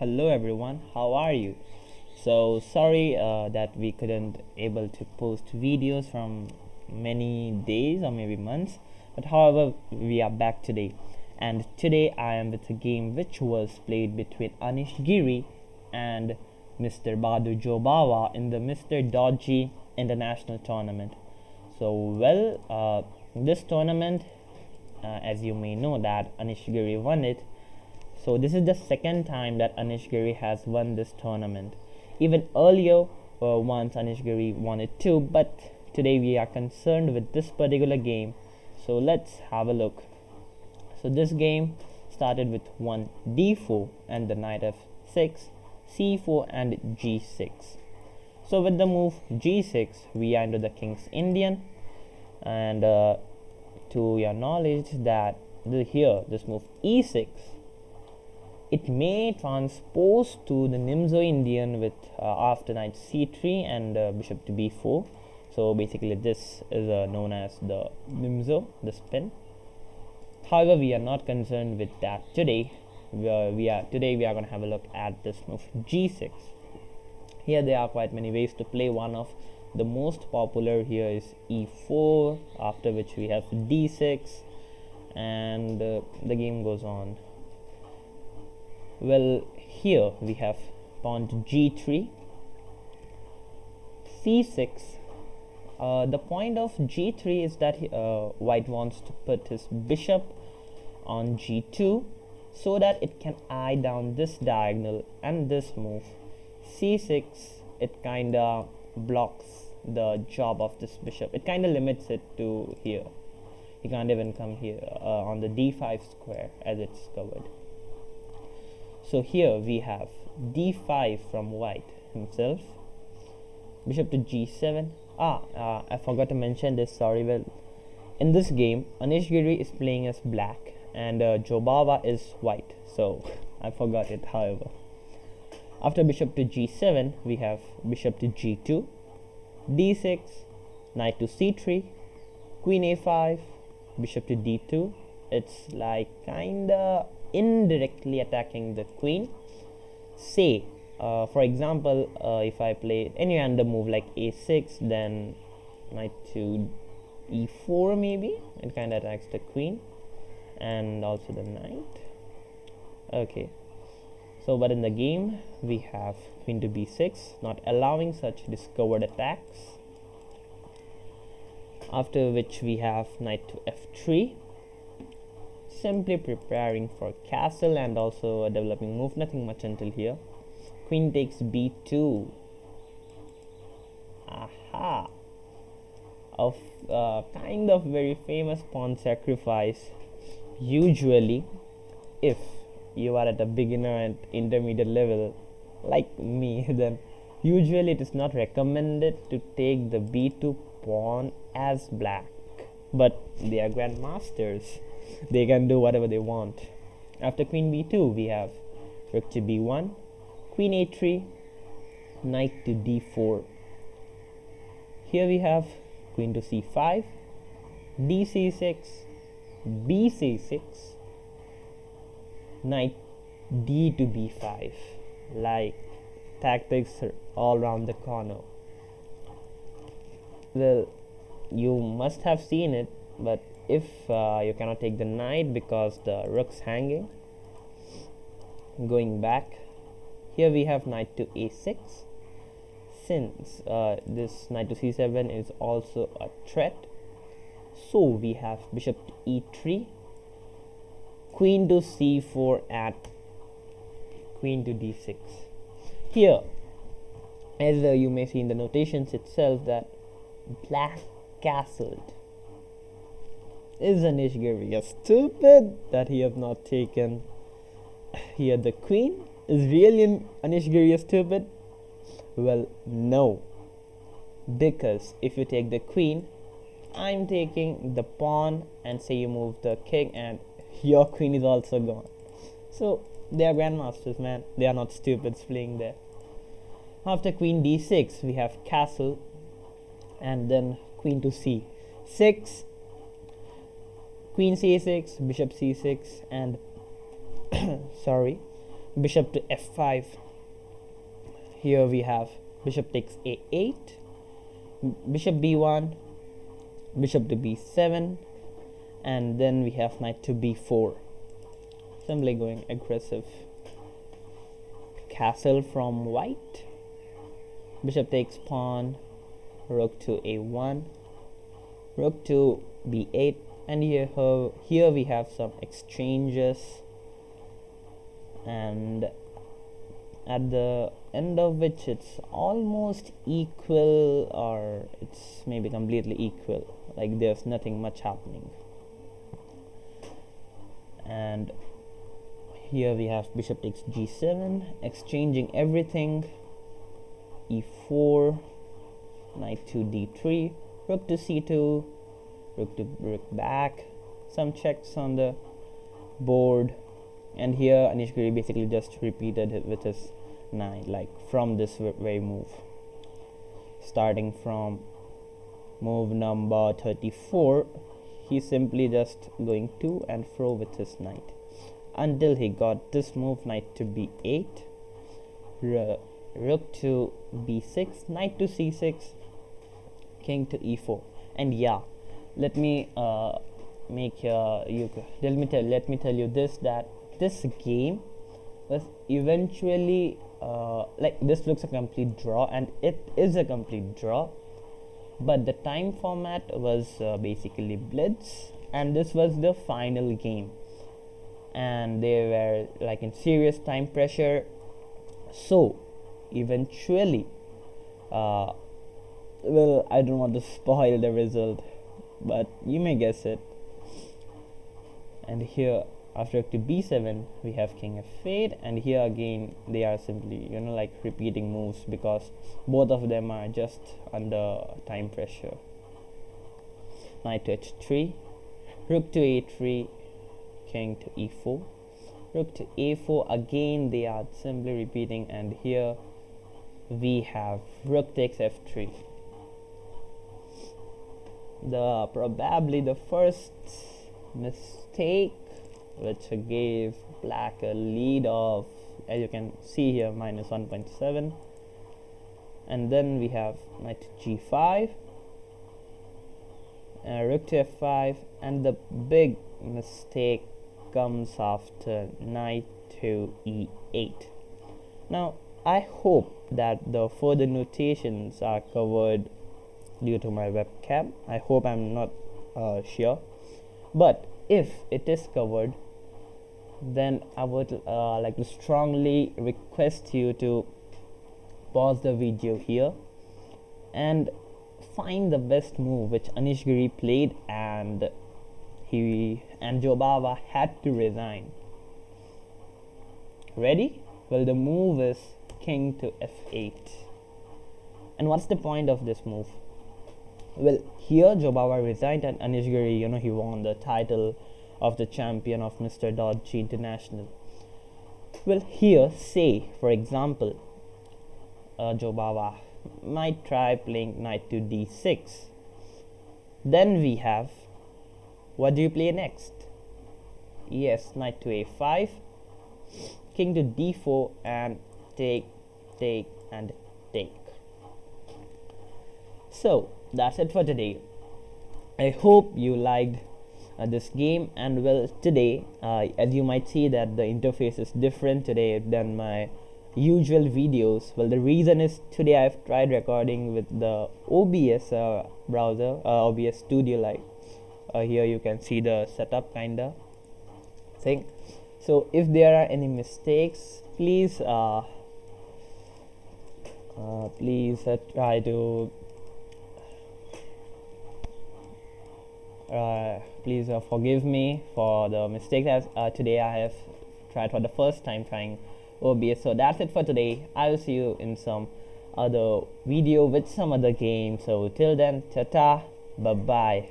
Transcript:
hello everyone, how are you? So sorry that we couldn't able to post videos from many days or maybe months, but however we are back today, and today I am with a game which was played between Anish Giri and Mr. Badu Jobava in the Mr. Dodgy International Tournament. This tournament, as you may know, that Anish Giri won it. So this is the second time that Anish Giri has won this tournament. Even earlier, once Anish Giri won it too, but today we are concerned with this particular game. So let's have a look. So this game started with one d4 and the knight f6, c4 and g6. So with the move g6, we are into the King's Indian, and to your knowledge that this move e6, it may transpose to the Nimzo Indian with after knight c3 and bishop to b4. So basically this is known as the Nimzo, the spin. However, we are not concerned with that today. We are going to have a look at this move g6. Here there are quite many ways to play. One of the most popular here is e4, after which we have d6, and the game goes on. Well, here we have pawn to g3, c6. The point of g3 is that white wants to put his bishop on g2 so that it can eye down this diagonal, and this move c6, it kinda blocks the job of this bishop. It kinda limits it to here. He can't even come here on the d5 square as it's covered. So here we have d5 from white himself, bishop to g7. I forgot to mention this, sorry. Well, in this game Anish Giri is playing as black and Jobava is white, so I forgot it. However, after bishop to g7, we have bishop to g2, d6, knight to c3, queen a5, bishop to d2. It's like kinda indirectly attacking the queen. Say for example, if I play any random move like a6, then knight to e4, maybe it kind of attacks the queen and also the knight. Okay, so but in the game we have queen to b6, not allowing such discovered attacks, after which we have knight to f3, simply preparing for castle and also a developing move, nothing much until here. Queen takes b2. Aha, of kind of very famous pawn sacrifice. Usually if you are at a beginner and intermediate level like me, then usually it is not recommended to take the b2 pawn as black, but they are grandmasters, they can do whatever they want. After queen b2, we have rook to b1, queen a3, knight to d4. Here we have queen to c5, dc6, bc6, knight d to b5. Like, tactics are all around the corner. Well, you must have seen it, but if you cannot take the knight because the rook's hanging, going back, here we have knight to a6. Since this knight to c7 is also a threat, so we have bishop to e3, queen to c4, and queen to d6. Here, as you may see in the notations itself, that black castled. Is Anish Giri stupid that he has not taken here the queen? Is really Anish Giri stupid? Well, no, because if you take the queen, I'm taking the pawn, and say you move the king and your queen is also gone. So they are grandmasters, man, they are not stupids playing there. After queen d6, we have castle, and then queen to c6, queen c6, bishop c6, and sorry, bishop to f5. Here we have bishop takes a8, bishop b1, bishop to b7, and then we have knight to b4. Simply going aggressive. Castle from white, bishop takes pawn, rook to a1, rook to b8, and here we have some exchanges, and at the end of which it's almost equal, or it's maybe completely equal, like there's nothing much happening. And here we have bishop takes g7, exchanging everything, e4, knight to d3, rook to c2, rook back, some checks on the board, and here Anish Giri basically just repeated it with his knight, like from this very move, starting from move number 34. He's simply just going to and fro with his knight until he got this move, knight to b8, rook to b6, knight to c6, king to e4. And yeah, let me tell you this, that this game was eventually like this looks a complete draw, and it is a complete draw, but the time format was basically blitz, and this was the final game, and they were like in serious time pressure. So eventually well, I don't want to spoil the result, but you may guess it. And here after rook to b7 we have king f8, and here again they are simply like repeating moves because both of them are just under time pressure. Knight to h3, rook to a3, king to e4, rook to a4, again they are simply repeating, and here we have rook takes f3. Probably the first mistake which gave black a lead of, as you can see here, minus 1.7. And then we have knight to g5, rook to f5, and the big mistake comes after knight to e8. Now I hope that the further notations are covered due to my webcam. I hope I'm not sure, but if it is covered, then I would like to strongly request you to pause the video here and find the best move which Anish Giri played, and Jobava had to resign. Ready? Well, the move is king to f8. And what's the point of this move? Well, here Jobava resigned, and Anish Giri, he won the title of the champion of Mr. Dodgy International. Well, here, say, for example, Jobava might try playing knight to d6. Then we have, what do you play next? Yes, knight to a5, king to d4, and take, and take. So that's it for today. I hope you liked this game, and well, today as you might see that the interface is different today than my usual videos. Well, the reason is today I've tried recording with the OBS browser, OBS Studio. Like here you can see the setup kinda thing. So if there are any mistakes, please try to please forgive me for the mistakes, as today I have tried for the first time trying OBS. So that's it for today. I will see you in some other video with some other game. So till then, ta-ta, bye-bye.